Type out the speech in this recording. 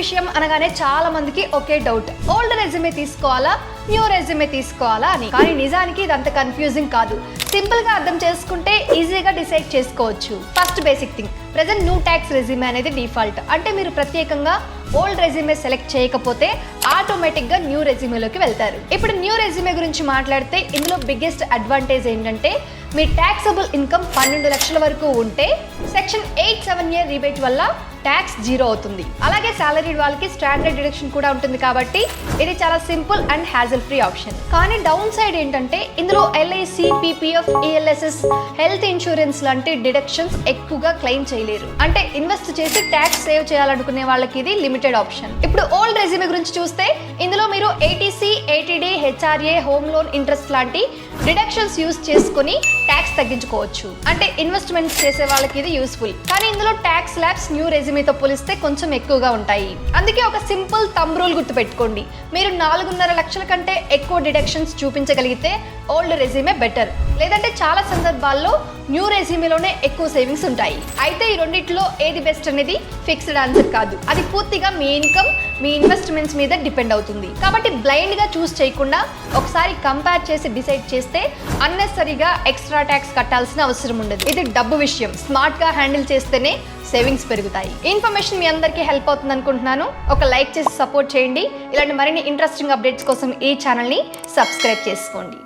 విషయం అనగానే చాలా మందికి ఒకే డౌట్, ఓల్డ్ రెజ్యూమే తీసుకోవాలా న్యూ రెజ్యూమే తీసుకోవాలా అని. కానీ నిజానికి ఇదంత కన్ఫ్యూజింగ్ కాదు. సింపుల్ గా అర్థం చేసుకుంటే ఈజీగా డిసైడ్ చేసుకోవచ్చు. First basic thing, present new tax resume అనేది డిఫాల్ట్. అంటే మీరు ప్రత్యేకంగా ఓల్డ్ రెజ్యూమే సెలెక్ట్ చేయకపోతే ఆటోమేటిక్ గా న్యూ రెజ్యూమేలోకి వెళ్తారు. ఇప్పుడు న్యూ రెజ్యూమే గురించి మాట్లాడితే ఇందులో బిగ్గెస్ట్ అడ్వాంటేజ్ ఏంటంటే మీ ట్యాక్సబుల్ ఇన్కమ్ 12 లక్షల వరకు ఉంటే సెక్షన్ 8(7)A రీబేట్ వల్ల ట్యాక్స్ 0 అవుతుంది. అలాగే సాలరీ వాళ్ళకి స్టాండర్డ్ డిడక్షన్ కూడా ఉంటుంది కాబట్టి ఇది చాలా simple and hassle free option. కానీ డౌన్ సైడ్ ఏంటంటే ఇందులో LIC, PPF, ELSS, health insurance లాంటి డిడక్షన్స్ ఎక్కువగా క్లెయిమ్ చేయలేరు. అంటే ఇన్వెస్ట్ చేసి ట్యాక్స్ సేవ్ చేయాలనుకునే వాళ్ళకి ఇది లిమిటెడ్ ఆప్షన్. ఇప్పుడు ఓల్డ్ రెజ్యూమే గురించి చూస్తే ఇందులో మీరు ATC, ATD, HRA, home loan interest లాంటి డిడక్షన్స్ యూస్ చేసుకుని ట్యాక్స్ తగ్గించుకోవచ్చు. అంటే ఇన్వెస్ట్మెంట్స్ చేసే వాళ్ళకి ఇది యూస్ఫుల్. కానీ ఇందులో ట్యాక్స్ ల్యాబ్స్ న్యూ రెజ్యూమేతో పోలిస్తే కొంచెం ఎక్కువగా ఉంటాయి. అందుకే ఒక సింపుల్ థంబ్ రూల్ గుర్తుపెట్టుకోండి, మీరు 4.5 లక్షల కంటే ఎక్కువ డిడక్షన్స్ చూపించగలిగితే ఓల్డ్ రెజ్యూమే బెటర్. లేదంటే చాలా సందర్భాల్లో న్యూ రెజ్యూమేలోనే ఎక్కువ సేవింగ్స్ ఉంటాయి. అయితే ఈ రెండిట్లో ఏది బెస్ట్ అనేది ఫిక్స్డ్ ఆన్సర్ కాదు. అది పూర్తిగా మీ ఇన్కమ్, మీ ఇన్వెస్ట్మెంట్స్ మీద డిపెండ్ అవుతుంది. కాబట్టి బ్లైండ్ గా చూస్ చేయకుండా ఒకసారి కంపేర్ చేసి డిసైడ్ చేస్తే అన్నెసరీగా ఎక్స్ట్రా ట్యాక్స్ కట్టాల్సిన అవసరం ఉండదు. ఇది డబ్బు విషయం. స్మార్ట్ గా హ్యాండిల్ చేస్తేనే సేవింగ్స్ పెరుగుతాయి. ఇన్ఫర్మేషన్ మీ అందరికీ హెల్ప్ అవుతుంది అనుకుంటున్నాను. ఒక లైక్ చేసి సపోర్ట్ చేయండి. ఇలాంటి మరిన్ని ఇంట్రెస్టింగ్ అప్డేట్స్ కోసం ఈ ఛానల్ని సబ్స్క్రైబ్ చేసుకోండి.